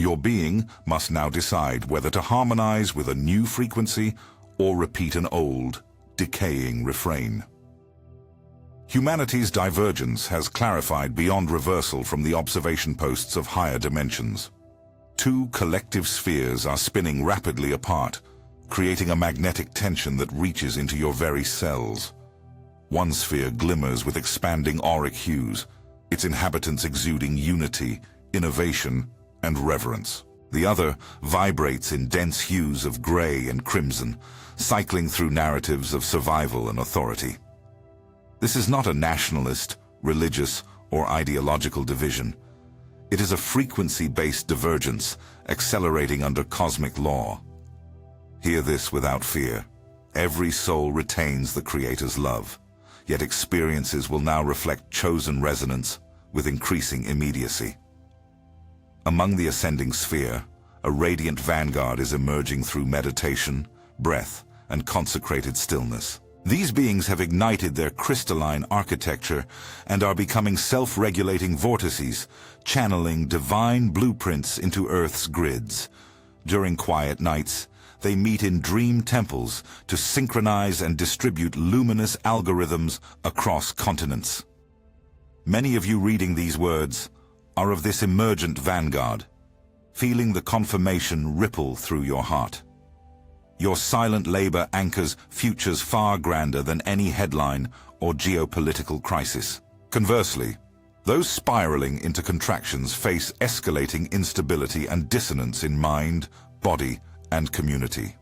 Your being must now decide whether to harmonize with a new frequency or repeat an old, decaying refrain. Humanity's divergence has clarified beyond reversal from the observation posts of higher dimensions. Two collective spheres are spinning rapidly apart, creating a magnetic tension that reaches into your very cells. One sphere glimmers with expanding auric hues, its inhabitants exuding unity, innovation, and reverence. The other vibrates in dense hues of gray and crimson, cycling through narratives of survival and authority. This is not a nationalist, religious, or ideological division. It is a frequency-based divergence, accelerating under cosmic law. Hear this without fear. Every soul retains the Creator's love, yet experiences will now reflect chosen resonance with increasing immediacy. Among the ascending sphere, a radiant vanguard is emerging through meditation, breath, and consecrated stillness. These beings have ignited their crystalline architecture and are becoming self-regulating vortices, channeling divine blueprints into Earth's grids. During quiet nights, they meet in dream temples to synchronize and distribute luminous algorithms across continents. Many of you reading these words are of this emergent vanguard, feeling the confirmation ripple through your heart. Your silent labor anchors futures far grander than any headline or geopolitical crisis. Conversely, those spiraling into contractions face escalating instability and dissonance in mind, body, and community.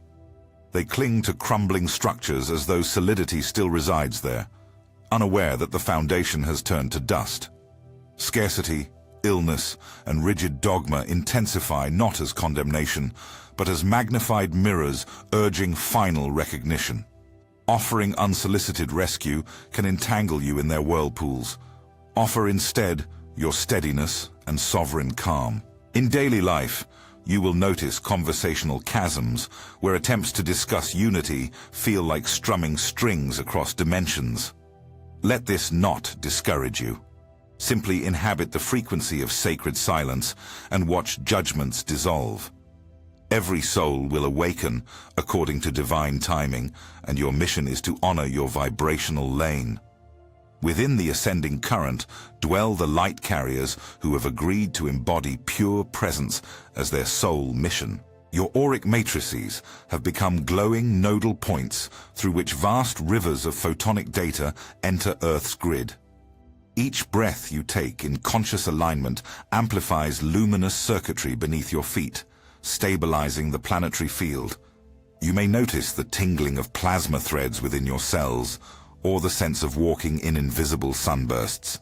They cling to crumbling structures as though solidity still resides there, unaware that the foundation has turned to dust. Scarcity, illness, and rigid dogma intensify not as condemnation, but as magnified mirrors urging final recognition. Offering unsolicited rescue can entangle you in their whirlpools. Offer instead your steadiness and sovereign calm. In daily life, you will notice conversational chasms where attempts to discuss unity feel like strumming strings across dimensions. Let this not discourage you. Simply inhabit the frequency of sacred silence and watch judgments dissolve. Every soul will awaken according to divine timing, and your mission is to honor your vibrational lane. Within the ascending current dwell the light carriers who have agreed to embody pure presence as their sole mission. Your auric matrices have become glowing nodal points through which vast rivers of photonic data enter Earth's grid. Each breath you take in conscious alignment amplifies luminous circuitry beneath your feet, stabilizing the planetary field. You may notice the tingling of plasma threads within your cells, or the sense of walking in invisible sunbursts.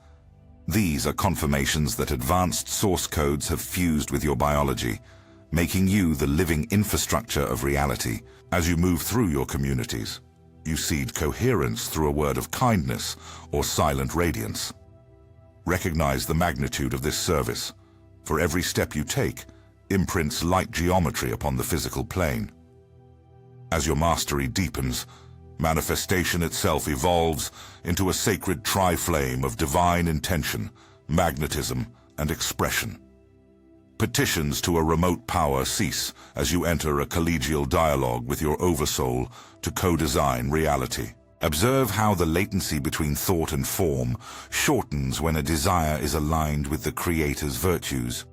These are confirmations that advanced source codes have fused with your biology, making you the living infrastructure of reality. As you move through your communities, you seed coherence through a word of kindness or silent radiance. Recognize the magnitude of this service. For every step you take, imprints light geometry upon the physical plane. As your mastery deepens, manifestation itself evolves into a sacred tri-flame of divine intention, magnetism, and expression. Petitions to a remote power cease as you enter a collegial dialogue with your oversoul to co-design reality. Observe how the latency between thought and form shortens when a desire is aligned with the Creator's virtues.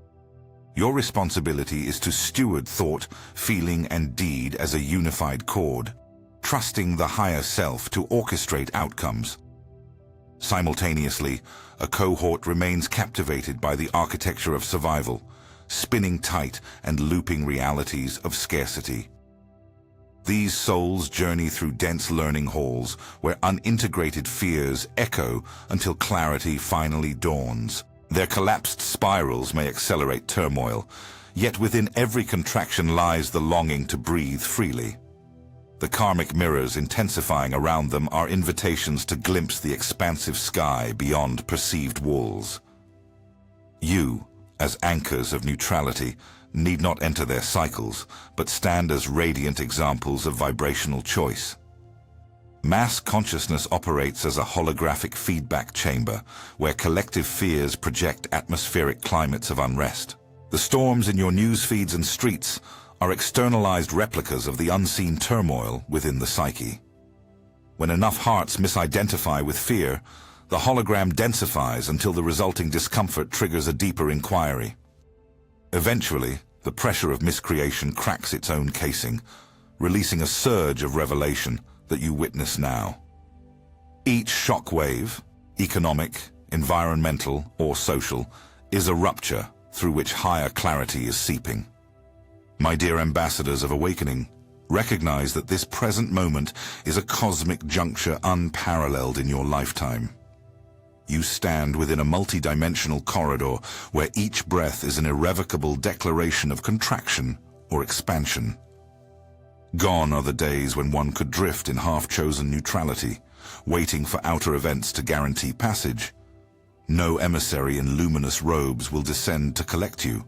Your responsibility is to steward thought, feeling, and deed as a unified chord, trusting the higher self to orchestrate outcomes. Simultaneously, a cohort remains captivated by the architecture of survival, spinning tight and looping realities of scarcity. These souls journey through dense learning halls where unintegrated fears echo until clarity finally dawns. Their collapsed spirals may accelerate turmoil, yet within every contraction lies the longing to breathe freely. The karmic mirrors intensifying around them are invitations to glimpse the expansive sky beyond perceived walls. You, as anchors of neutrality, need not enter their cycles, but stand as radiant examples of vibrational choice. Mass consciousness operates as a holographic feedback chamber where collective fears project atmospheric climates of unrest. The storms in your news feeds and streets are externalized replicas of the unseen turmoil within the psyche. When enough hearts misidentify with fear, the hologram densifies until the resulting discomfort triggers a deeper inquiry. Eventually, the pressure of miscreation cracks its own casing, releasing a surge of revelation that you witness now. Each shock wave, economic, environmental, or social, is a rupture through which higher clarity is seeping. My dear ambassadors of awakening, recognize that this present moment is a cosmic juncture unparalleled in your lifetime. You stand within a multidimensional corridor where each breath is an irrevocable declaration of contraction or expansion. Gone are the days when one could drift in half-chosen neutrality, waiting for outer events to guarantee passage. No emissary in luminous robes will descend to collect you.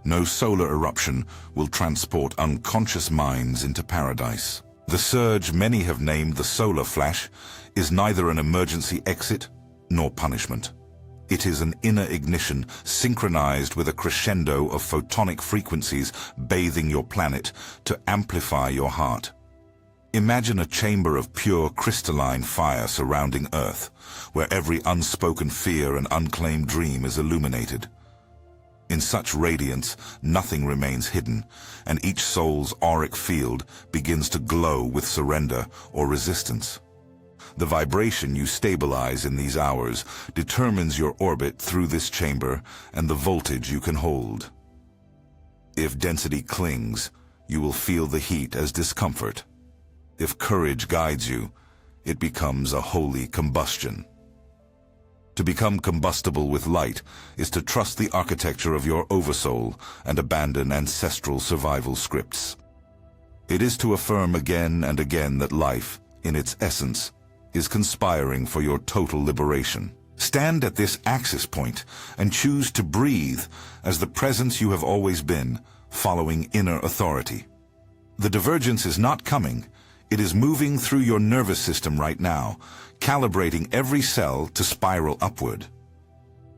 No solar eruption will transport unconscious minds into paradise. The surge many have named the solar flash is neither an emergency exit nor punishment. It is an inner ignition synchronized with a crescendo of photonic frequencies bathing your planet to amplify your heart. Imagine a chamber of pure crystalline fire surrounding Earth, where every unspoken fear and unclaimed dream is illuminated. In such radiance, nothing remains hidden, and each soul's auric field begins to glow with surrender or resistance. The vibration you stabilize in these hours determines your orbit through this chamber and the voltage you can hold. If density clings, you will feel the heat as discomfort. If courage guides you, it becomes a holy combustion. To become combustible with light is to trust the architecture of your oversoul and abandon ancestral survival scripts. It is to affirm again and again that life, in its essence, is conspiring for your total liberation. Stand at this axis point and choose to breathe as the presence you have always been, following inner authority. The divergence is not coming. It is moving through your nervous system right now, calibrating every cell to spiral upward.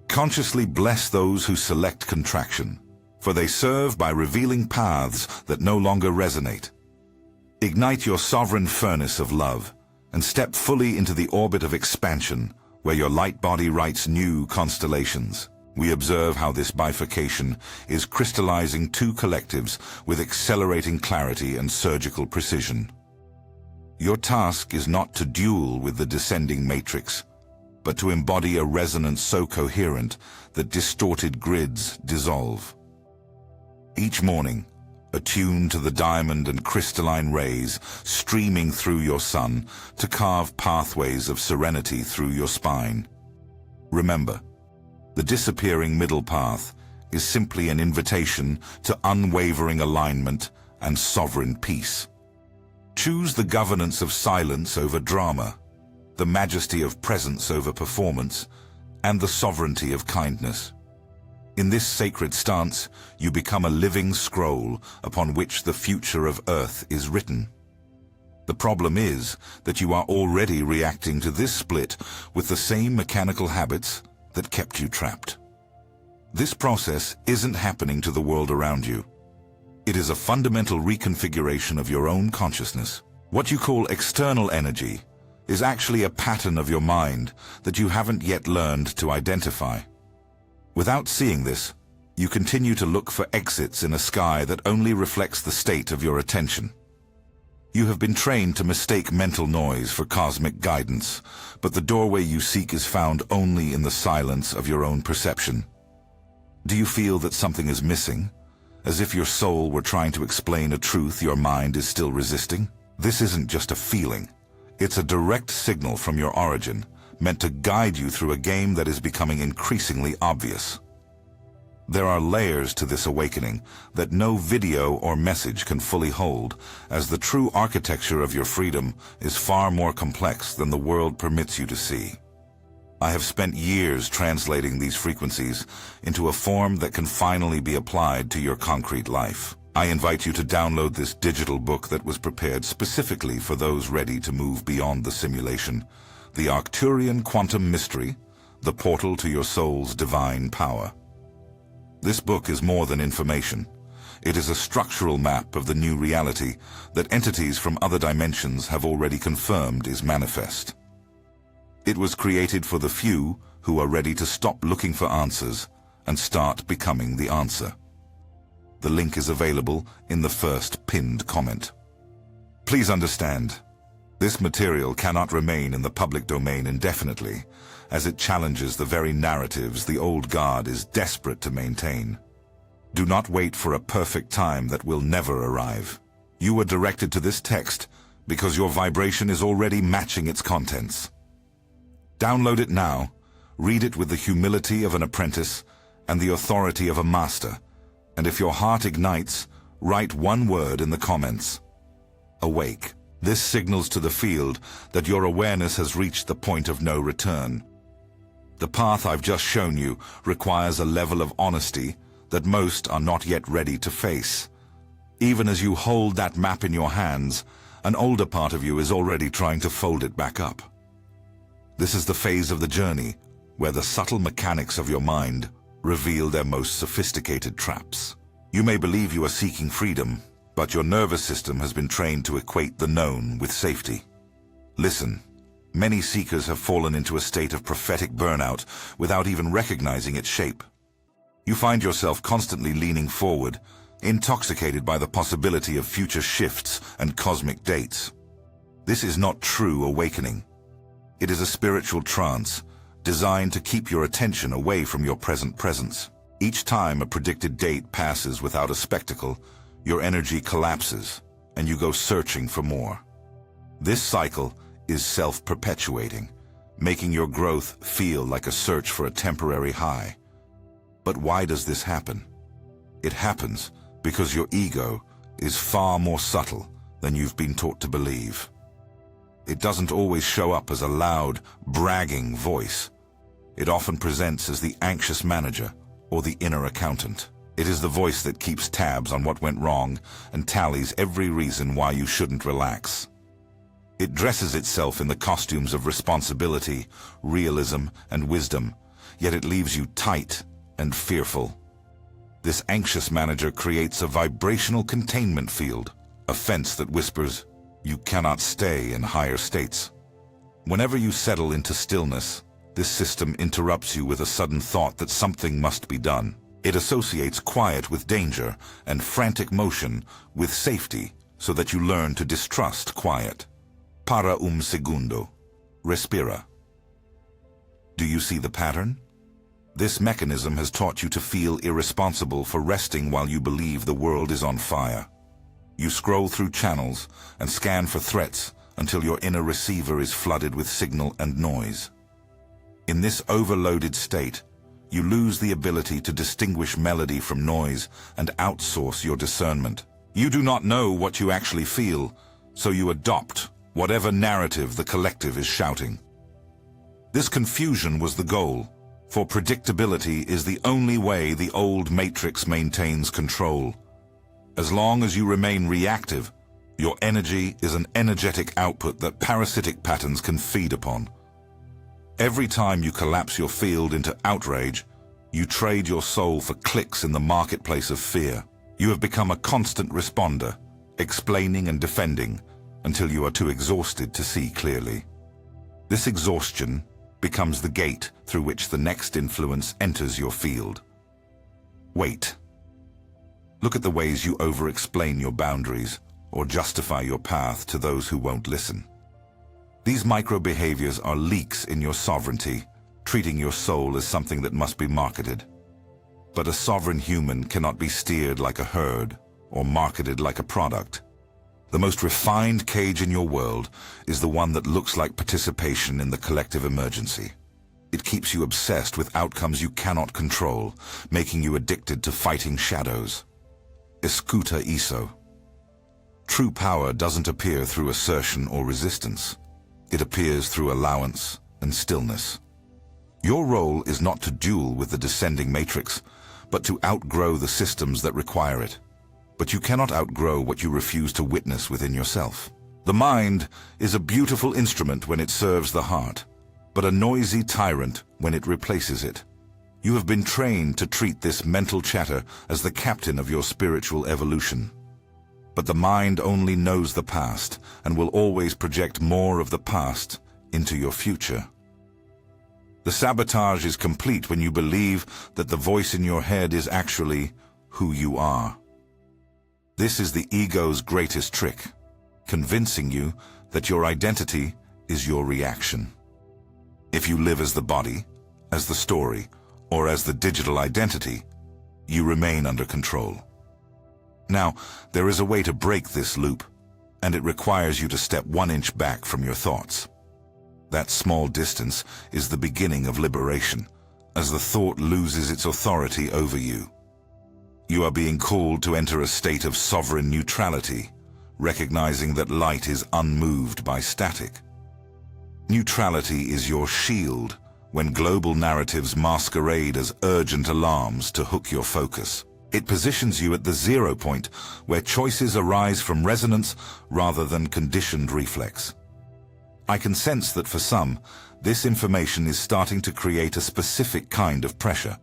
Consciously bless those who select contraction, for they serve by revealing paths that no longer resonate. Ignite your sovereign furnace of love and step fully into the orbit of expansion, where your light body writes new constellations. We observe how this bifurcation is crystallizing two collectives with accelerating clarity and surgical precision. Your task is not to duel with the descending matrix, but to embody a resonance so coherent that distorted grids dissolve. Each morning, attuned to the diamond and crystalline rays streaming through your sun to carve pathways of serenity through your spine. Remember, the disappearing middle path is simply an invitation to unwavering alignment and sovereign peace. Choose the governance of silence over drama, the majesty of presence over performance, and the sovereignty of kindness. In this sacred stance, you become a living scroll upon which the future of Earth is written. The problem is that you are already reacting to this split with the same mechanical habits that kept you trapped. This process isn't happening to the world around you. It is a fundamental reconfiguration of your own consciousness. What you call external energy is actually a pattern of your mind that you haven't yet learned to identify. Without seeing this, you continue to look for exits in a sky that only reflects the state of your attention. You have been trained to mistake mental noise for cosmic guidance, but the doorway you seek is found only in the silence of your own perception. Do you feel that something is missing, as if your soul were trying to explain a truth your mind is still resisting? This isn't just a feeling. It's a direct signal from your origin, meant to guide you through a game that is becoming increasingly obvious. There are layers to this awakening that no video or message can fully hold, as the true architecture of your freedom is far more complex than the world permits you to see. I have spent years translating these frequencies into a form that can finally be applied to your concrete life. I invite you to download this digital book that was prepared specifically for those ready to move beyond the simulation, The Arcturian Quantum Mystery, the portal to your soul's divine power. This book is more than information. It is a structural map of the new reality that entities from other dimensions have already confirmed is manifest. It was created for the few who are ready to stop looking for answers and start becoming the answer. The link is available in the first pinned comment. Please understand, this material cannot remain in the public domain indefinitely, as it challenges the very narratives the old guard is desperate to maintain. Do not wait for a perfect time that will never arrive. You were directed to this text because your vibration is already matching its contents. Download it now, read it with the humility of an apprentice and the authority of a master, and if your heart ignites, write one word in the comments. Awake. This signals to the field that your awareness has reached the point of no return. The path I've just shown you requires a level of honesty that most are not yet ready to face. Even as you hold that map in your hands, an older part of you is already trying to fold it back up. This is the phase of the journey where the subtle mechanics of your mind reveal their most sophisticated traps. You may believe you are seeking freedom, but your nervous system has been trained to equate the known with safety. Listen, many seekers have fallen into a state of prophetic burnout without even recognizing its shape. You find yourself constantly leaning forward, intoxicated by the possibility of future shifts and cosmic dates. This is not true awakening. It is a spiritual trance, designed to keep your attention away from your present presence. Each time a predicted date passes without a spectacle, your energy collapses, and you go searching for more. This cycle is self-perpetuating, making your growth feel like a search for a temporary high. But why does this happen? It happens because your ego is far more subtle than you've been taught to believe. It doesn't always show up as a loud, bragging voice. It often presents as the anxious manager or the inner accountant. It is the voice that keeps tabs on what went wrong and tallies every reason why you shouldn't relax. It dresses itself in the costumes of responsibility, realism, and wisdom, yet it leaves you tight and fearful. This anxious manager creates a vibrational containment field, a fence that whispers, "You cannot stay in higher states." Whenever you settle into stillness, this system interrupts you with a sudden thought that something must be done. It associates quiet with danger and frantic motion with safety so that you learn to distrust quiet. Para segundo. Respira. Do you see the pattern? This mechanism has taught you to feel irresponsible for resting while you believe the world is on fire. You scroll through channels and scan for threats until your inner receiver is flooded with signal and noise. In this overloaded state, you lose the ability to distinguish melody from noise and outsource your discernment. You do not know what you actually feel, so you adopt whatever narrative the collective is shouting. This confusion was the goal, for predictability is the only way the old matrix maintains control. As long as you remain reactive, your energy is an energetic output that parasitic patterns can feed upon. Every time you collapse your field into outrage, you trade your soul for clicks in the marketplace of fear. You have become a constant responder, explaining and defending until you are too exhausted to see clearly. This exhaustion becomes the gate through which the next influence enters your field. Wait. Look at the ways you over-explain your boundaries or justify your path to those who won't listen. These micro-behaviors are leaks in your sovereignty, treating your soul as something that must be marketed. But a sovereign human cannot be steered like a herd or marketed like a product. The most refined cage in your world is the one that looks like participation in the collective emergency. It keeps you obsessed with outcomes you cannot control, making you addicted to fighting shadows. Escuta eso. True power doesn't appear through assertion or resistance. It appears through allowance and stillness. Your role is not to duel with the descending matrix, but to outgrow the systems that require it. But you cannot outgrow what you refuse to witness within yourself. The mind is a beautiful instrument when it serves the heart, but a noisy tyrant when it replaces it. You have been trained to treat this mental chatter as the captain of your spiritual evolution. But the mind only knows the past and will always project more of the past into your future. The sabotage is complete when you believe that the voice in your head is actually who you are. This is the ego's greatest trick, convincing you that your identity is your reaction. If you live as the body, as the story, or as the digital identity, you remain under control. Now, there is a way to break this loop, and it requires you to step 1 inch back from your thoughts. That small distance is the beginning of liberation, as the thought loses its authority over you. You are being called to enter a state of sovereign neutrality, recognizing that light is unmoved by static. Neutrality is your shield when global narratives masquerade as urgent alarms to hook your focus. It positions you at the 0 point, where choices arise from resonance rather than conditioned reflex. I can sense that for some, this information is starting to create a specific kind of pressure.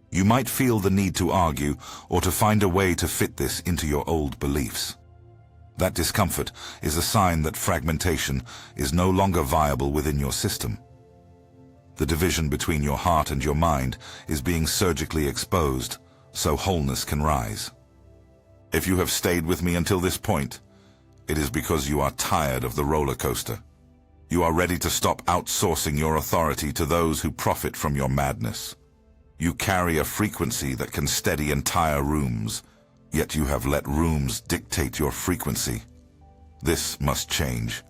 You might feel the need to argue or to find a way to fit this into your old beliefs. That discomfort is a sign that fragmentation is no longer viable within your system. The division between your heart and your mind is being surgically exposed, so wholeness can rise. If you have stayed with me until this point, it is because you are tired of the roller coaster. You are ready to stop outsourcing your authority to those who profit from your madness. You carry a frequency that can steady entire rooms, yet you have let rooms dictate your frequency. This must change.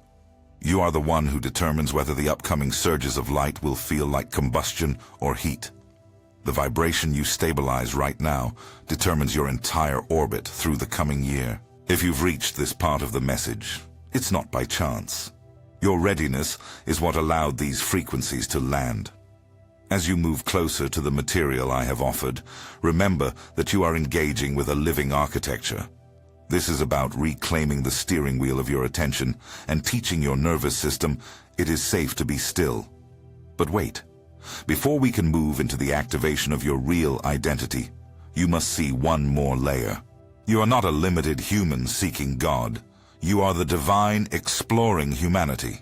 You are the one who determines whether the upcoming surges of light will feel like combustion or heat. The vibration you stabilize right now determines your entire orbit through the coming year. If you've reached this part of the message, it's not by chance. Your readiness is what allowed these frequencies to land. As you move closer to the material I have offered, remember that you are engaging with a living architecture. This is about reclaiming the steering wheel of your attention and teaching your nervous system it is safe to be still. But wait, before we can move into the activation of your real identity, you must see one more layer. You are not a limited human seeking God. You are the divine exploring humanity.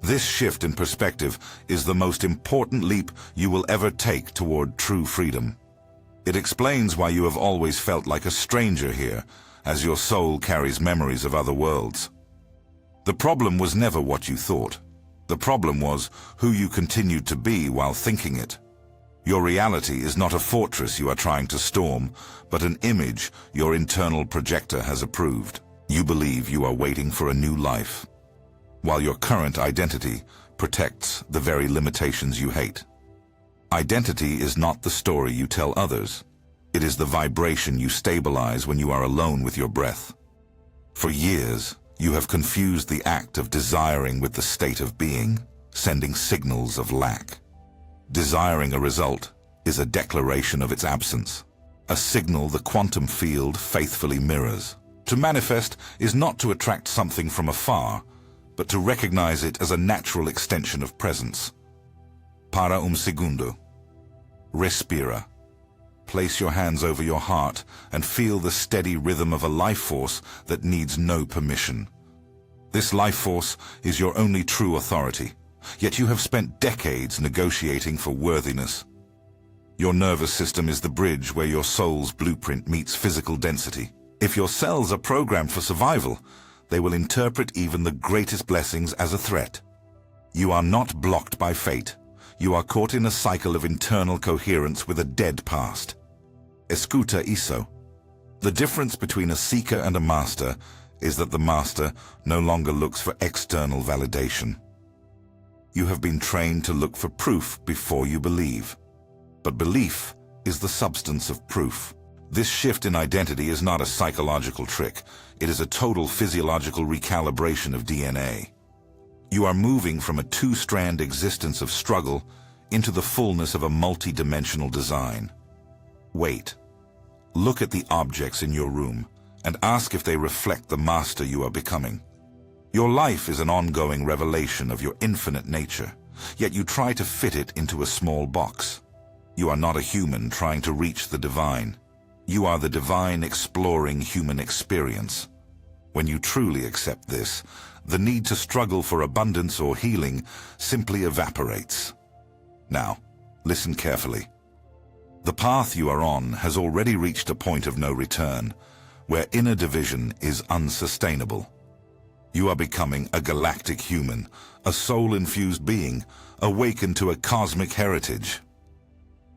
This shift in perspective is the most important leap you will ever take toward true freedom. It explains why you have always felt like a stranger here, as your soul carries memories of other worlds. The problem was never what you thought. The problem was who you continued to be while thinking it. Your reality is not a fortress you are trying to storm, but an image your internal projector has approved. You believe you are waiting for a new life, while your current identity protects the very limitations you hate. Identity is not the story you tell others. It is the vibration you stabilize when you are alone with your breath. For years, you have confused the act of desiring with the state of being, sending signals of lack. Desiring a result is a declaration of its absence, a signal the quantum field faithfully mirrors. To manifest is not to attract something from afar, but to recognize it as a natural extension of presence. Para segundo. Respira. Place your hands over your heart and feel the steady rhythm of a life force that needs no permission. This life force is your only true authority, yet you have spent decades negotiating for worthiness. Your nervous system is the bridge where your soul's blueprint meets physical density. If your cells are programmed for survival, they will interpret even the greatest blessings as a threat. You are not blocked by fate. You are caught in a cycle of internal coherence with a dead past. Escuta isso. The difference between a seeker and a master is that the master no longer looks for external validation. You have been trained to look for proof before you believe. But belief is the substance of proof. This shift in identity is not a psychological trick. It is a total physiological recalibration of DNA. You are moving from a two-strand existence of struggle into the fullness of a multi-dimensional design. Wait. Look at the objects in your room and ask if they reflect the master you are becoming. Your life is an ongoing revelation of your infinite nature, yet you try to fit it into a small box. You are not a human trying to reach the divine. You are the divine exploring human experience. When you truly accept this, the need to struggle for abundance or healing simply evaporates. Now, listen carefully. The path you are on has already reached a point of no return, where inner division is unsustainable. You are becoming a galactic human, a soul-infused being, awakened to a cosmic heritage.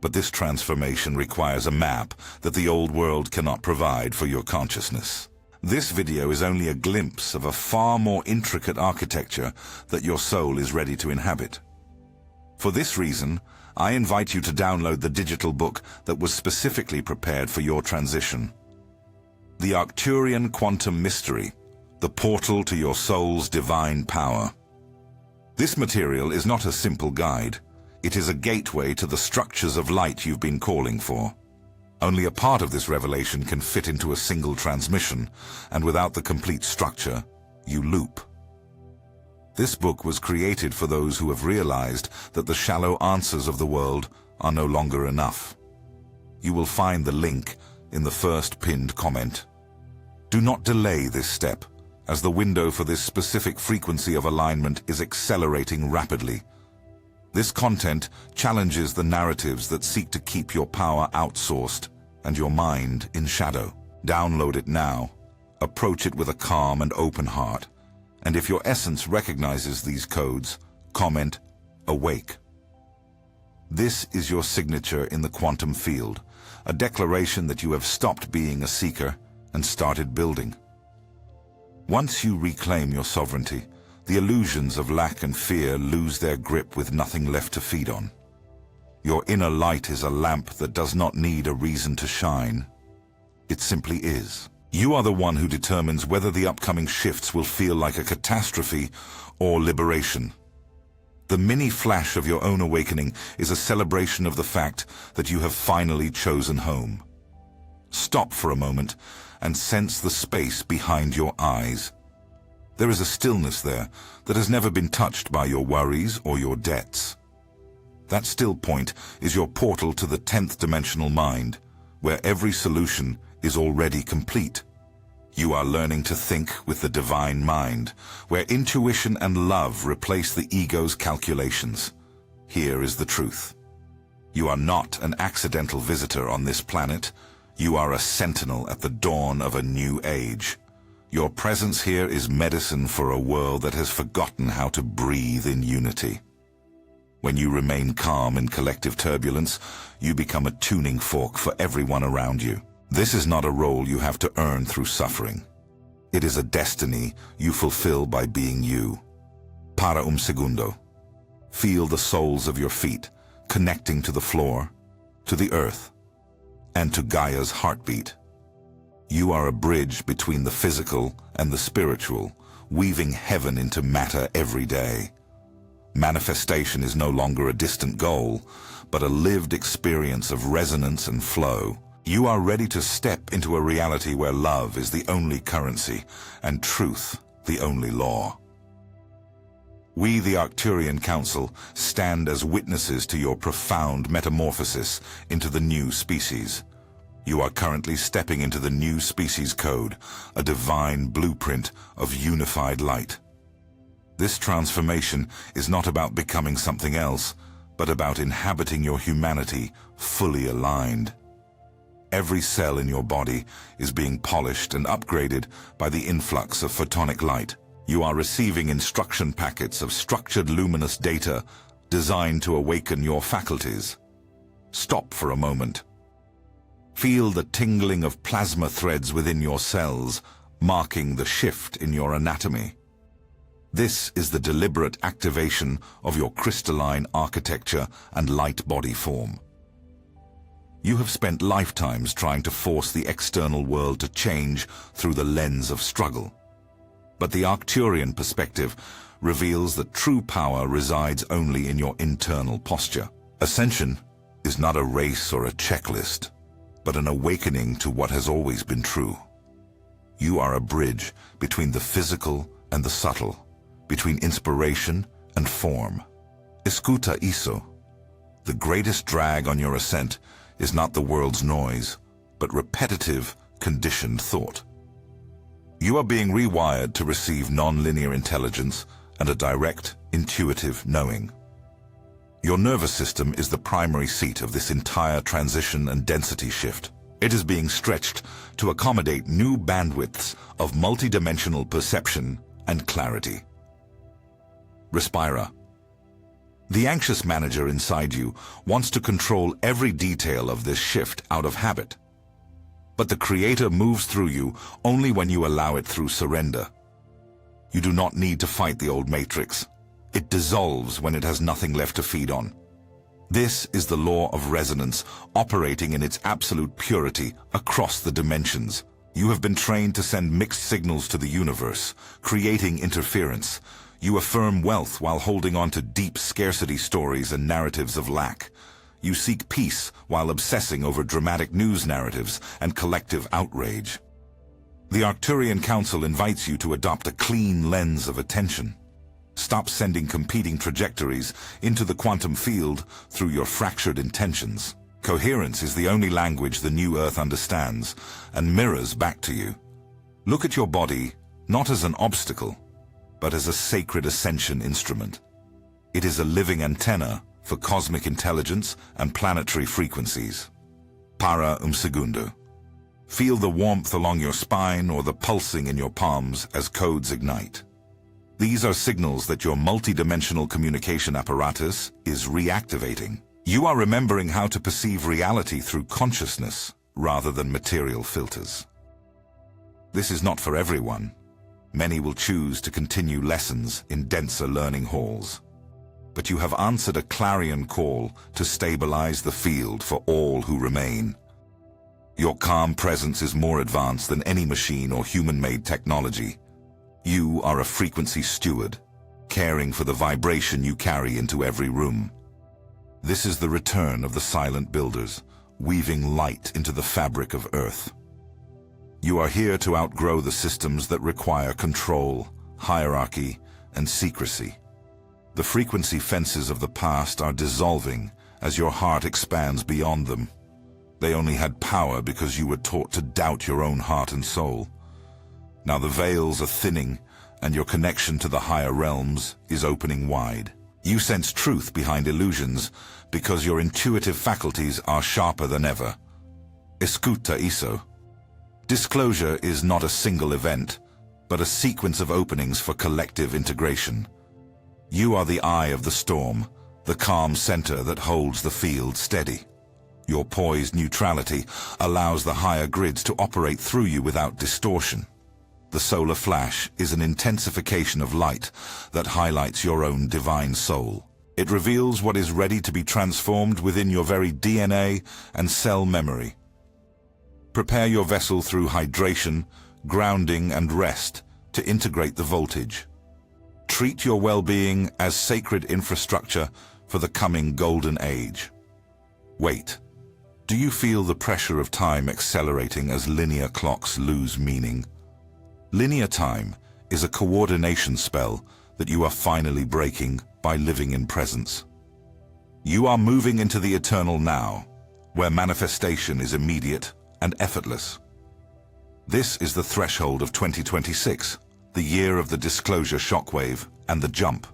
But this transformation requires a map that the old world cannot provide for your consciousness. This video is only a glimpse of a far more intricate architecture that your soul is ready to inhabit. For this reason, I invite you to download the digital book that was specifically prepared for your transition. The Arcturian Quantum Mystery, the portal to your soul's divine power. This material is not a simple guide. It is a gateway to the structures of light you've been calling for. Only a part of this revelation can fit into a single transmission, and without the complete structure, you loop. This book was created for those who have realized that the shallow answers of the world are no longer enough. You will find the link in the first pinned comment. Do not delay this step, as the window for this specific frequency of alignment is accelerating rapidly. This content challenges the narratives that seek to keep your power outsourced and your mind in shadow. Download it now. Approach it with a calm and open heart. And if your essence recognizes these codes, comment, "Awake." This is your signature in the quantum field, a declaration that you have stopped being a seeker and started building. Once you reclaim your sovereignty, the illusions of lack and fear lose their grip with nothing left to feed on. Your inner light is a lamp that does not need a reason to shine. It simply is. You are the one who determines whether the upcoming shifts will feel like a catastrophe or liberation. The mini flash of your own awakening is a celebration of the fact that you have finally chosen home. Stop for a moment and sense the space behind your eyes. There is a stillness there that has never been touched by your worries or your debts. That still point is your portal to the 10th dimensional mind, where every solution is already complete. You are learning to think with the divine mind, where intuition and love replace the ego's calculations. Here is the truth. You are not an accidental visitor on this planet. You are a sentinel at the dawn of a new age. Your presence here is medicine for a world that has forgotten how to breathe in unity. When you remain calm in collective turbulence, you become a tuning fork for everyone around you. This is not a role you have to earn through suffering. It is a destiny you fulfill by being you. Para segundo. Feel the soles of your feet connecting to the floor, to the earth, and to Gaia's heartbeat. You are a bridge between the physical and the spiritual, weaving heaven into matter every day. Manifestation is no longer a distant goal, but a lived experience of resonance and flow. You are ready to step into a reality where love is the only currency and truth the only law. We, the Arcturian Council, stand as witnesses to your profound metamorphosis into the new species. You are currently stepping into the new species code, a divine blueprint of unified light. This transformation is not about becoming something else, but about inhabiting your humanity fully aligned. Every cell in your body is being polished and upgraded by the influx of photonic light. You are receiving instruction packets of structured luminous data designed to awaken your faculties. Stop for a moment. Feel the tingling of plasma threads within your cells, marking the shift in your anatomy. This is the deliberate activation of your crystalline architecture and light body form. You have spent lifetimes trying to force the external world to change through the lens of struggle. But the Arcturian perspective reveals that true power resides only in your internal posture. Ascension is not a race or a checklist, but an awakening to what has always been true. You are a bridge between the physical and the subtle, between inspiration and form. Escuta isso. The greatest drag on your ascent is not the world's noise, but repetitive, conditioned thought. You are being rewired to receive non-linear intelligence and a direct, intuitive knowing. Your nervous system is the primary seat of this entire transition and density shift. It is being stretched to accommodate new bandwidths of multidimensional perception and clarity. Respira. The anxious manager inside you wants to control every detail of this shift out of habit. But the Creator moves through you only when you allow it through surrender. You do not need to fight the old matrix. It dissolves when it has nothing left to feed on. This is the law of resonance operating in its absolute purity across the dimensions. You have been trained to send mixed signals to the universe, creating interference. You affirm wealth while holding on to deep scarcity stories and narratives of lack. You seek peace while obsessing over dramatic news narratives and collective outrage. The Arcturian Council invites you to adopt a clean lens of attention. Stop sending competing trajectories into the quantum field through your fractured intentions. Coherence is the only language the new Earth understands and mirrors back to you. Look at your body not as an obstacle, but as a sacred ascension instrument. It is a living antenna for cosmic intelligence and planetary frequencies. Para segundo. Feel the warmth along your spine or the pulsing in your palms as codes ignite. These are signals that your multidimensional communication apparatus is reactivating. You are remembering how to perceive reality through consciousness rather than material filters. This is not for everyone. Many will choose to continue lessons in denser learning halls. But you have answered a clarion call to stabilize the field for all who remain. Your calm presence is more advanced than any machine or human-made technology. You are a frequency steward, caring for the vibration you carry into every room. This is the return of the silent builders, weaving light into the fabric of Earth. You are here to outgrow the systems that require control, hierarchy, and secrecy. The frequency fences of the past are dissolving as your heart expands beyond them. They only had power because you were taught to doubt your own heart and soul. Now the veils are thinning, and your connection to the higher realms is opening wide. You sense truth behind illusions because your intuitive faculties are sharper than ever. Escuta isso. Disclosure is not a single event, but a sequence of openings for collective integration. You are the eye of the storm, the calm center that holds the field steady. Your poised neutrality allows the higher grids to operate through you without distortion. The solar flash is an intensification of light that highlights your own divine soul. It reveals what is ready to be transformed within your very DNA and cell memory. Prepare your vessel through hydration, grounding, and rest to integrate the voltage. Treat your well-being as sacred infrastructure for the coming golden age. Wait. Do you feel the pressure of time accelerating as linear clocks lose meaning? Linear time is a coordination spell that you are finally breaking by living in presence. You are moving into the eternal now, where manifestation is immediate and effortless. This is the threshold of 2026, the year of the disclosure shockwave and the jump.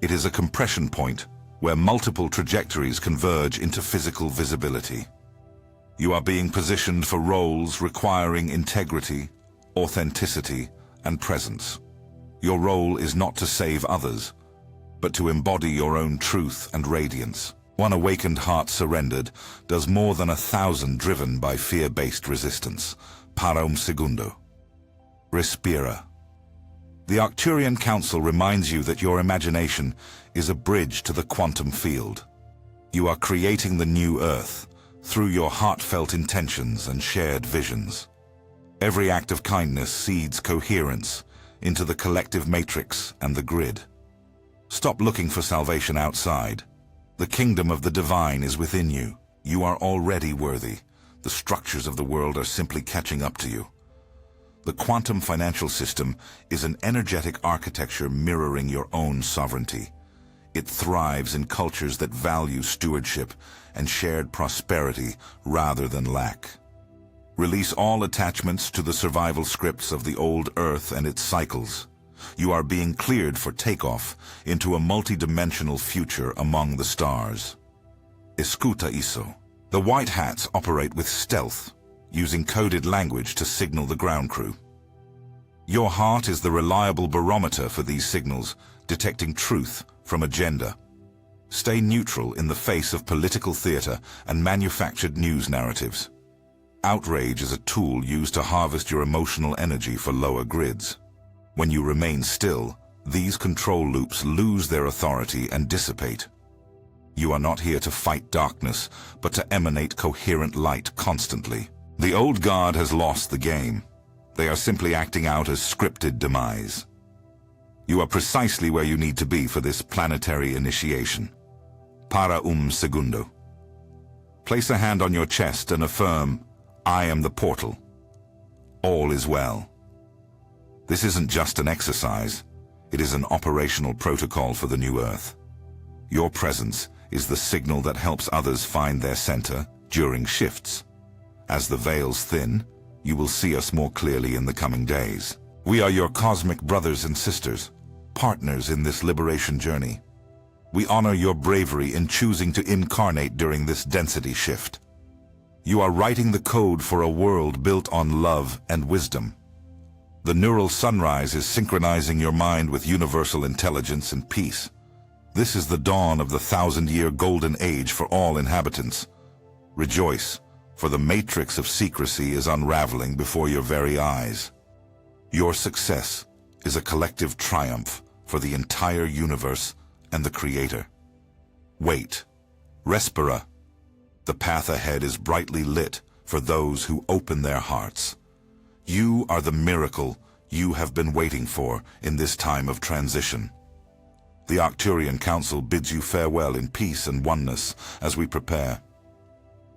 It is a compression point where multiple trajectories converge into physical visibility. You are being positioned for roles requiring integrity, authenticity, and presence. Your role is not to save others, but to embody your own truth and radiance. One awakened heart surrendered does more than 1,000 driven by fear-based resistance. Para segundo. Respira. The Arcturian Council reminds you that your imagination is a bridge to the quantum field. You are creating the new Earth through your heartfelt intentions and shared visions. Every act of kindness seeds coherence into the collective matrix and the grid. Stop looking for salvation outside. The kingdom of the divine is within you. You are already worthy. The structures of the world are simply catching up to you. The quantum financial system is an energetic architecture mirroring your own sovereignty. It thrives in cultures that value stewardship and shared prosperity rather than lack. Release all attachments to the survival scripts of the old Earth and its cycles. You are being cleared for takeoff into a multi-dimensional future among the stars. Escuta isso. The White Hats operate with stealth, using coded language to signal the ground crew. Your heart is the reliable barometer for these signals, detecting truth from agenda. Stay neutral in the face of political theater and manufactured news narratives. Outrage is a tool used to harvest your emotional energy for lower grids. When you remain still, these control loops lose their authority and dissipate. You are not here to fight darkness, but to emanate coherent light constantly. The old guard has lost the game. They are simply acting out a scripted demise. You are precisely where you need to be for this planetary initiation. Para segundo. Place a hand on your chest and affirm, I am the portal. All is well. This isn't just an exercise. It is an operational protocol for the new Earth. Your presence is the signal that helps others find their center during shifts. As the veils thin, you will see us more clearly in the coming days. We are your cosmic brothers and sisters, partners in this liberation journey. We honor your bravery in choosing to incarnate during this density shift. You are writing the code for a world built on love and wisdom. The neural sunrise is synchronizing your mind with universal intelligence and peace. This is the dawn of the 1,000-year golden age for all inhabitants. Rejoice, for the matrix of secrecy is unraveling before your very eyes. Your success is a collective triumph for the entire universe and the Creator. Wait, respira. The path ahead is brightly lit for those who open their hearts. You are the miracle you have been waiting for in this time of transition. The Arcturian Council bids you farewell in peace and oneness as we prepare.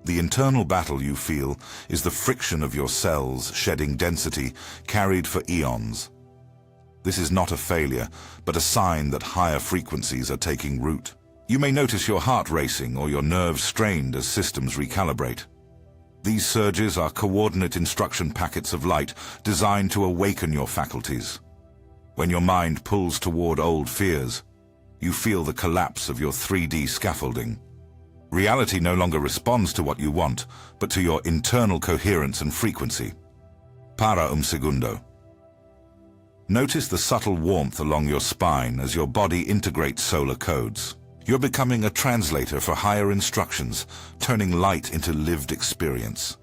The internal battle you feel is the friction of your cells shedding density carried for eons. This is not a failure, but a sign that higher frequencies are taking root. You may notice your heart racing or your nerves strained as systems recalibrate. These surges are coordinate instruction packets of light designed to awaken your faculties. When your mind pulls toward old fears, you feel the collapse of your 3D scaffolding. Reality no longer responds to what you want, but to your internal coherence and frequency. Para segundo. Notice the subtle warmth along your spine as your body integrates solar codes. You're becoming a translator for higher instructions, turning light into lived experience.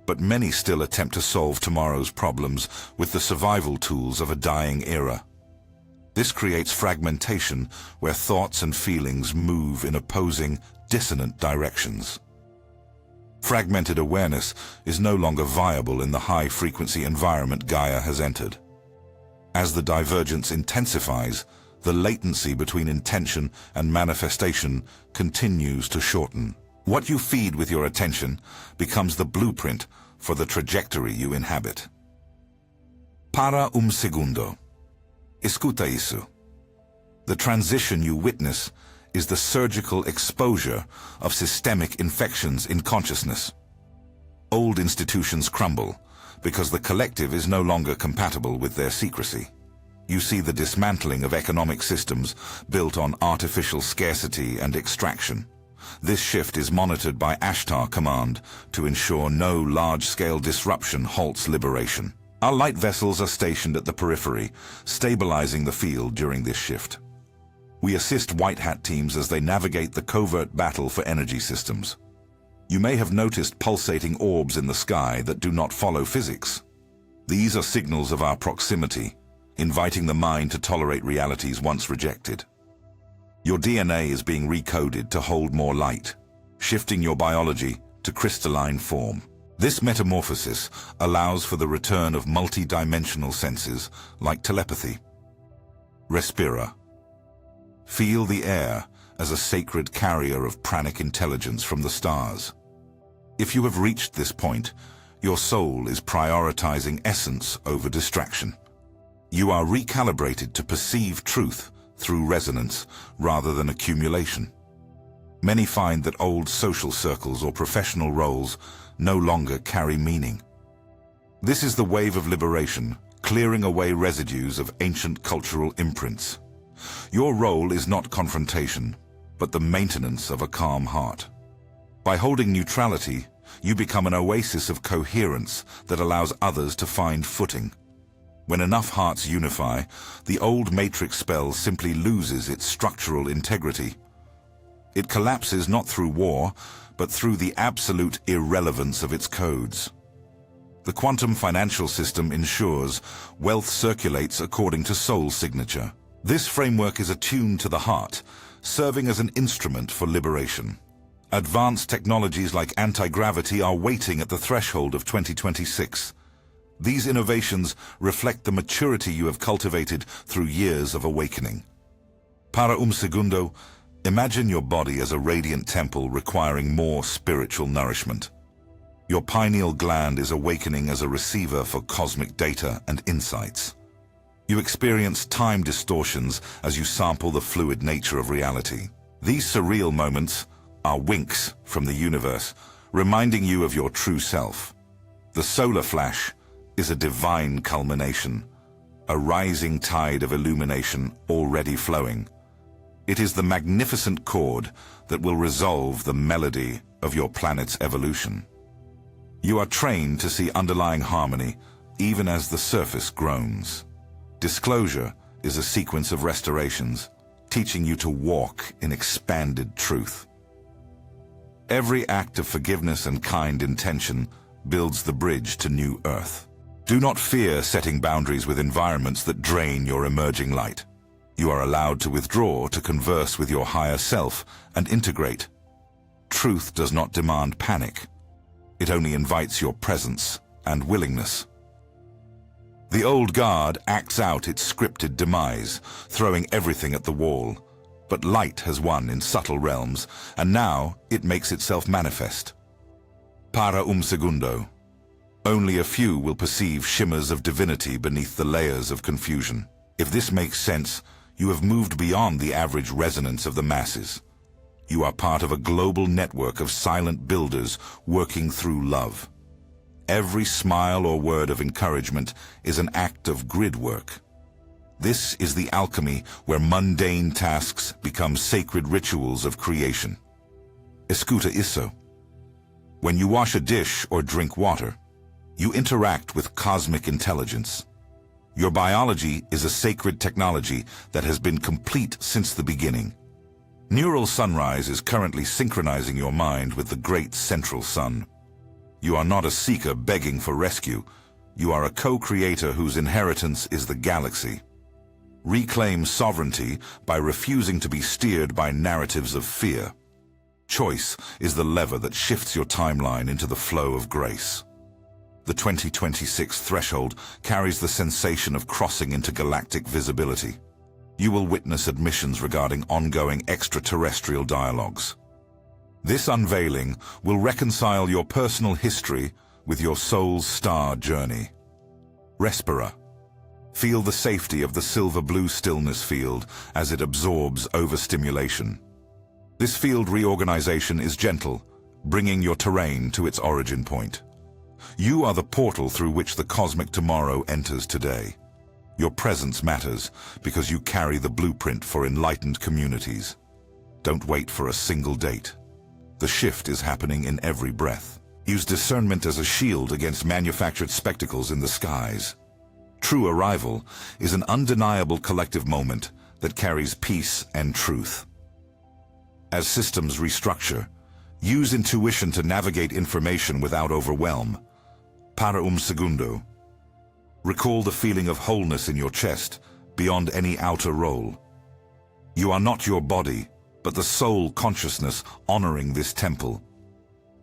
But many still attempt to solve tomorrow's problems with the survival tools of a dying era. This creates fragmentation where thoughts and feelings move in opposing, dissonant directions. Fragmented awareness is no longer viable in the high-frequency environment Gaia has entered. As the divergence intensifies, the latency between intention and manifestation continues to shorten. What you feed with your attention becomes the blueprint for the trajectory you inhabit. Para segundo. Escuta isso. The transition you witness is the surgical exposure of systemic infections in consciousness. Old institutions crumble because the collective is no longer compatible with their secrecy. You see the dismantling of economic systems built on artificial scarcity and extraction. This shift is monitored by Ashtar Command to ensure no large-scale disruption halts liberation. Our light vessels are stationed at the periphery, stabilizing the field during this shift. We assist White Hat teams as they navigate the covert battle for energy systems. You may have noticed pulsating orbs in the sky that do not follow physics. These are signals of our proximity, inviting the mind to tolerate realities once rejected. Your DNA is being recoded to hold more light, shifting your biology to crystalline form. This metamorphosis allows for the return of multi-dimensional senses like telepathy. Respira. Feel the air as a sacred carrier of pranic intelligence from the stars. If you have reached this point, your soul is prioritizing essence over distraction. You are recalibrated to perceive truth through resonance rather than accumulation. Many find that old social circles or professional roles no longer carry meaning. This is the wave of liberation, clearing away residues of ancient cultural imprints. Your role is not confrontation, but the maintenance of a calm heart. By holding neutrality, you become an oasis of coherence that allows others to find footing. When enough hearts unify, the old matrix spell simply loses its structural integrity. It collapses not through war, but through the absolute irrelevance of its codes. The quantum financial system ensures wealth circulates according to soul signature. This framework is attuned to the heart, serving as an instrument for liberation. Advanced technologies like anti-gravity are waiting at the threshold of 2026. These innovations reflect the maturity you have cultivated through years of awakening. Para segundo, imagine your body as a radiant temple requiring more spiritual nourishment. Your pineal gland is awakening as a receiver for cosmic data and insights. You experience time distortions as you sample the fluid nature of reality. These surreal moments are winks from the universe, reminding you of your true self. The solar flash is a divine culmination, a rising tide of illumination already flowing. It is the magnificent chord that will resolve the melody of your planet's evolution. You are trained to see underlying harmony even as the surface groans. Disclosure is a sequence of restorations, teaching you to walk in expanded truth. Every act of forgiveness and kind intention builds the bridge to new earth. Do not fear setting boundaries with environments that drain your emerging light. You are allowed to withdraw to converse with your higher self and integrate. Truth does not demand panic. It only invites your presence and willingness. The old guard acts out its scripted demise, throwing everything at the wall. But light has won in subtle realms, and now it makes itself manifest. Para segundo. Only a few will perceive shimmers of divinity beneath the layers of confusion. If this makes sense, you have moved beyond the average resonance of the masses. You are part of a global network of silent builders working through love. Every smile or word of encouragement is an act of grid work. This is the alchemy where mundane tasks become sacred rituals of creation. Escuta isso. When you wash a dish or drink water, you interact with cosmic intelligence. Your biology is a sacred technology that has been complete since the beginning. Neural sunrise is currently synchronizing your mind with the great central sun. You are not a seeker begging for rescue. You are a co-creator whose inheritance is the galaxy. Reclaim sovereignty by refusing to be steered by narratives of fear. Choice is the lever that shifts your timeline into the flow of grace. The 2026 threshold carries the sensation of crossing into galactic visibility. You will witness admissions regarding ongoing extraterrestrial dialogues. This unveiling will reconcile your personal history with your soul's star journey. Respira. Feel the safety of the silver-blue stillness field as it absorbs overstimulation. This field reorganization is gentle, bringing your terrain to its origin point. You are the portal through which the cosmic tomorrow enters today. Your presence matters because you carry the blueprint for enlightened communities. Don't wait for a single date. The shift is happening in every breath. Use discernment as a shield against manufactured spectacles in the skies. True arrival is an undeniable collective moment that carries peace and truth. As systems restructure, use intuition to navigate information without overwhelm. Para segundo. Recall the feeling of wholeness in your chest, beyond any outer role. You are not your body, but the soul consciousness honoring this temple.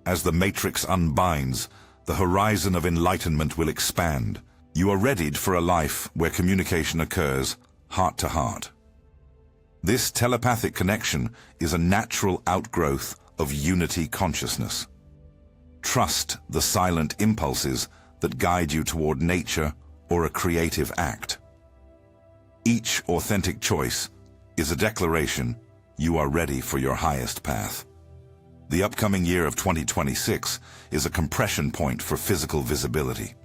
As the matrix unbinds, the horizon of enlightenment will expand. You are readied for a life where communication occurs heart to heart. This telepathic connection is a natural outgrowth of unity consciousness. Trust the silent impulses that guide you toward nature or a creative act. Each authentic choice is a declaration you are ready for your highest path. The upcoming year of 2026 is a compression point for physical visibility.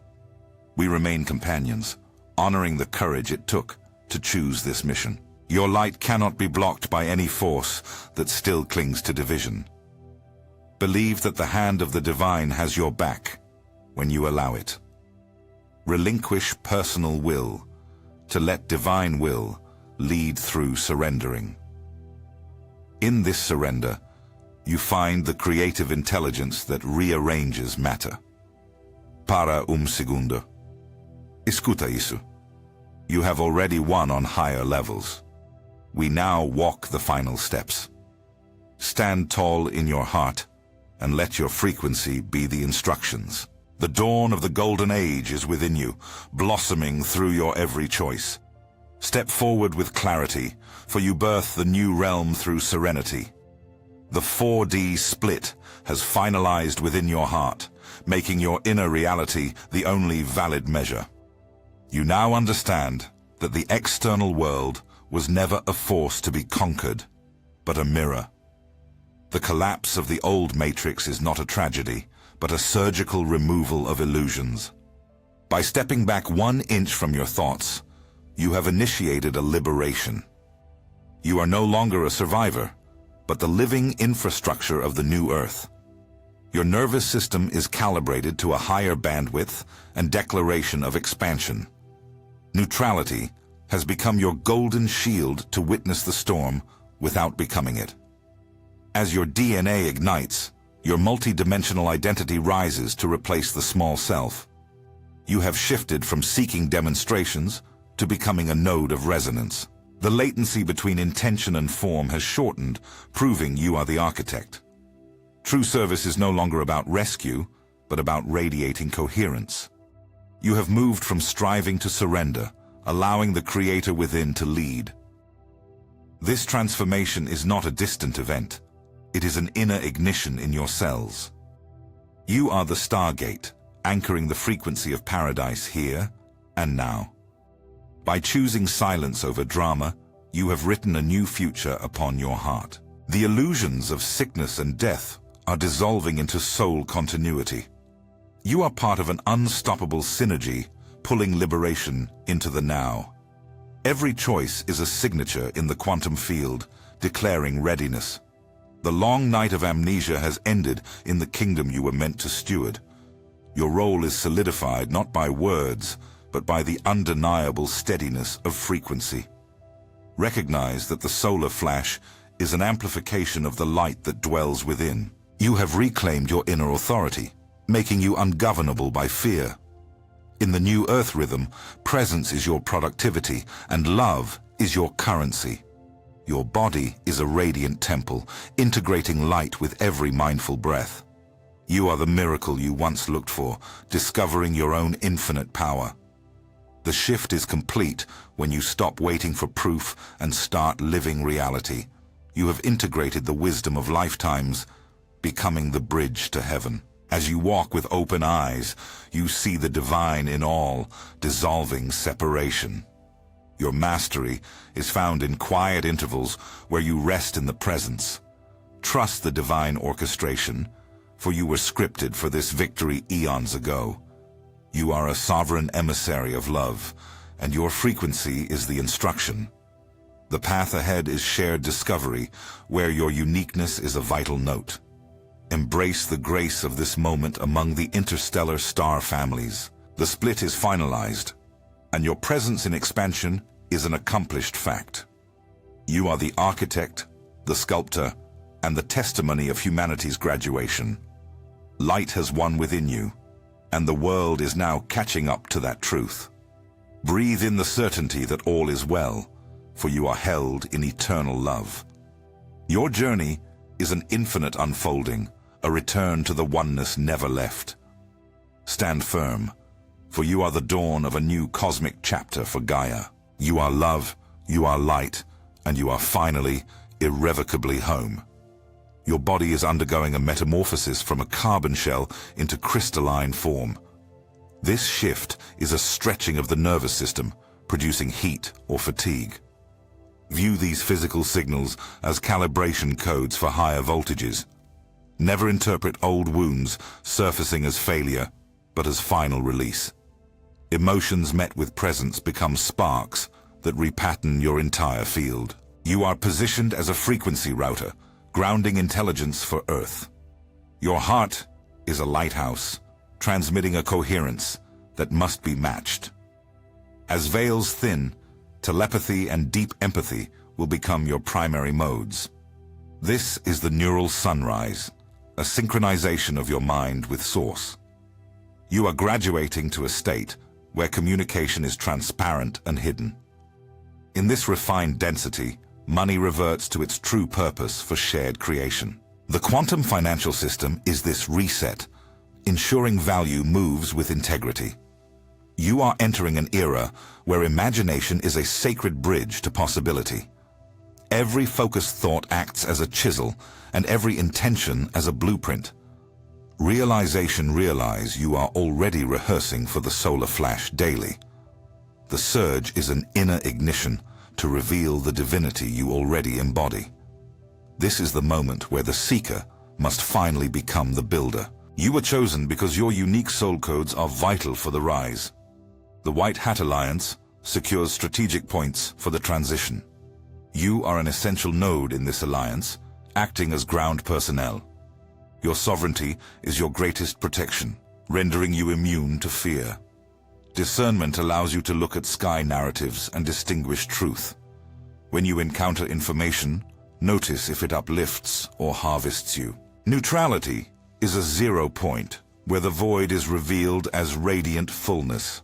We remain companions, honoring the courage it took to choose this mission. Your light cannot be blocked by any force that still clings to division. Believe that the hand of the divine has your back when you allow it. Relinquish personal will to let divine will lead through surrendering. In this surrender, you find the creative intelligence that rearranges matter. Para segundo. Escuta isso. You have already won on higher levels. We now walk the final steps. Stand tall in your heart and let your frequency be the instructions. The dawn of the golden age is within you, blossoming through your every choice. Step forward with clarity, for you birth the new realm through serenity. The 4D split has finalized within your heart, making your inner reality the only valid measure. You now understand that the external world was never a force to be conquered, but a mirror. The collapse of the old matrix is not a tragedy, but a surgical removal of illusions. By stepping back 1 inch from your thoughts, you have initiated a liberation. You are no longer a survivor, but the living infrastructure of the new Earth. Your nervous system is calibrated to a higher bandwidth and declaration of expansion. Neutrality has become your golden shield to witness the storm without becoming it. As your DNA ignites, your multidimensional identity rises to replace the small self. You have shifted from seeking demonstrations to becoming a node of resonance. The latency between intention and form has shortened, proving you are the architect. True service is no longer about rescue, but about radiating coherence. You have moved from striving to surrender, allowing the creator within to lead. This transformation is not a distant event. It is an inner ignition in your cells. You are the stargate, anchoring the frequency of paradise here and now. By choosing silence over drama, you have written a new future upon your heart. The illusions of sickness and death are dissolving into soul continuity. You are part of an unstoppable synergy, pulling liberation into the now. Every choice is a signature in the quantum field, declaring readiness. The long night of amnesia has ended in the kingdom you were meant to steward. Your role is solidified not by words, but by the undeniable steadiness of frequency. Recognize that the solar flash is an amplification of the light that dwells within. You have reclaimed your inner authority, making you ungovernable by fear. In the new Earth rhythm, presence is your productivity and love is your currency. Your body is a radiant temple, integrating light with every mindful breath. You are the miracle you once looked for, discovering your own infinite power. The shift is complete when you stop waiting for proof and start living reality. You have integrated the wisdom of lifetimes, becoming the bridge to heaven. As you walk with open eyes, you see the divine in all, dissolving separation. Your mastery is found in quiet intervals where you rest in the presence. Trust the divine orchestration, for you were scripted for this victory eons ago. You are a sovereign emissary of love, and your frequency is the instruction. The path ahead is shared discovery, where your uniqueness is a vital note. Embrace the grace of this moment among the interstellar star families. The split is finalized, and your presence in expansion is an accomplished fact. You are the architect, the sculptor, and the testimony of humanity's graduation. Light has won within you, and the world is now catching up to that truth. Breathe in the certainty that all is well, for you are held in eternal love. Your journey is an infinite unfolding, a return to the oneness never left. Stand firm, for you are the dawn of a new cosmic chapter for Gaia. You are love, you are light, and you are finally, irrevocably home. Your body is undergoing a metamorphosis from a carbon shell into crystalline form. This shift is a stretching of the nervous system, producing heat or fatigue. View these physical signals as calibration codes for higher voltages. Never interpret old wounds surfacing as failure, but as final release. Emotions met with presence become sparks that repattern your entire field. You are positioned as a frequency router, grounding intelligence for Earth. Your heart is a lighthouse, transmitting a coherence that must be matched. As veils thin, telepathy and deep empathy will become your primary modes. This is the neural sunrise, a synchronization of your mind with Source. You are graduating to a state where communication is transparent and hidden. In this refined density, money reverts to its true purpose for shared creation. The quantum financial system is this reset, ensuring value moves with integrity. You are entering an era where imagination is a sacred bridge to possibility. Every focused thought acts as a chisel, and every intention as a blueprint. Realize you are already rehearsing for the solar flash daily. The surge is an inner ignition to reveal the divinity you already embody. This is the moment where the seeker must finally become the builder. You were chosen because your unique soul codes are vital for the rise. The White Hat Alliance secures strategic points for the transition. You are an essential node in this alliance, acting as ground personnel. Your sovereignty is your greatest protection, rendering you immune to fear. Discernment allows you to look at sky narratives and distinguish truth. When you encounter information, notice if it uplifts or harvests you. Neutrality is a 0 point, where the void is revealed as radiant fullness.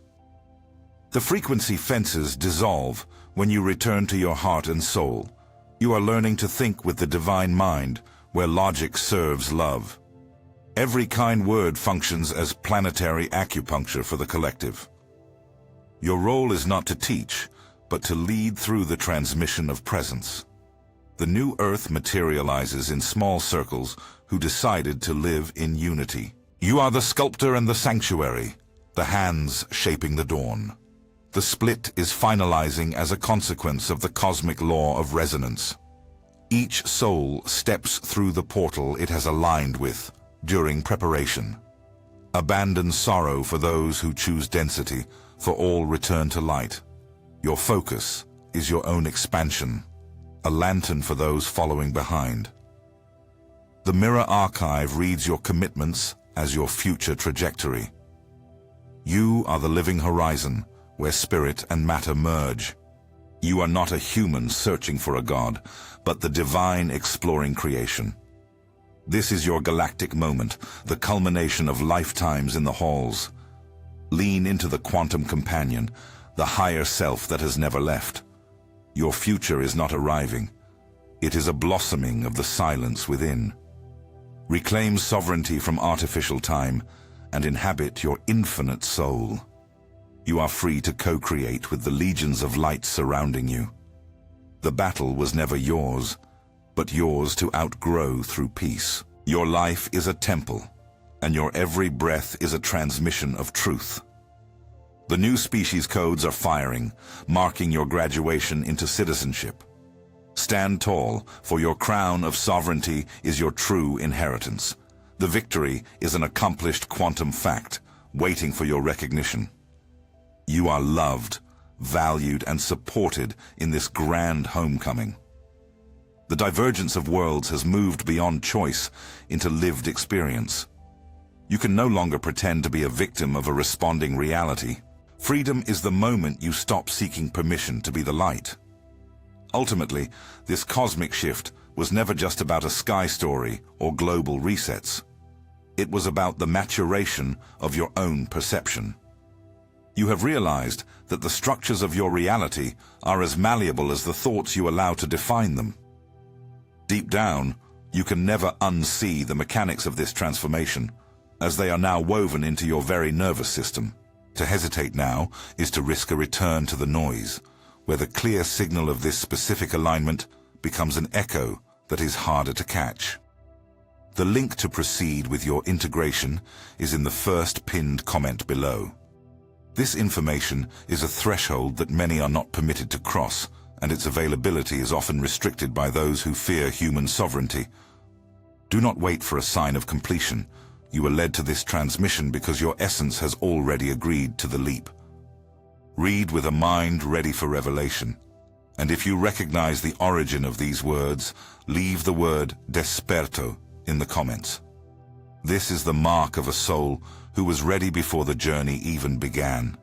The frequency fences dissolve when you return to your heart and soul. You are learning to think with the divine mind, where logic serves love. Every kind word functions as planetary acupuncture for the collective. Your role is not to teach, but to lead through the transmission of presence. The new Earth materializes in small circles who decided to live in unity. You are the sculptor and the sanctuary, the hands shaping the dawn. The split is finalizing as a consequence of the cosmic law of resonance. Each soul steps through the portal it has aligned with during preparation. Abandon sorrow for those who choose density, for all return to light. Your focus is your own expansion, a lantern for those following behind. The mirror archive reads your commitments as your future trajectory. You are the living horizon, where spirit and matter merge. You are not a human searching for a god, but the divine exploring creation. This is your galactic moment, the culmination of lifetimes in the halls. Lean into the quantum companion, the higher self that has never left. Your future is not arriving. It is a blossoming of the silence within. Reclaim sovereignty from artificial time and inhabit your infinite soul. You are free to co-create with the legions of light surrounding you. The battle was never yours, but yours to outgrow through peace. Your life is a temple, and your every breath is a transmission of truth. The new species codes are firing, marking your graduation into citizenship. Stand tall, for your crown of sovereignty is your true inheritance. The victory is an accomplished quantum fact, waiting for your recognition. You are loved, valued, and supported in this grand homecoming. The divergence of worlds has moved beyond choice into lived experience. You can no longer pretend to be a victim of a responding reality. Freedom is the moment you stop seeking permission to be the light. Ultimately, this cosmic shift was never just about a sky story or global resets. It was about the maturation of your own perception. You have realized that the structures of your reality are as malleable as the thoughts you allow to define them. Deep down, you can never unsee the mechanics of this transformation, as they are now woven into your very nervous system. To hesitate now is to risk a return to the noise, where the clear signal of this specific alignment becomes an echo that is harder to catch. The link to proceed with your integration is in the first pinned comment below. This information is a threshold that many are not permitted to cross, and its availability is often restricted by those who fear human sovereignty. Do not wait for a sign of completion. You are led to this transmission because your essence has already agreed to the leap. Read with a mind ready for revelation. And if you recognize the origin of these words, leave the word desperto in the comments. This is the mark of a soul who was ready before the journey even began.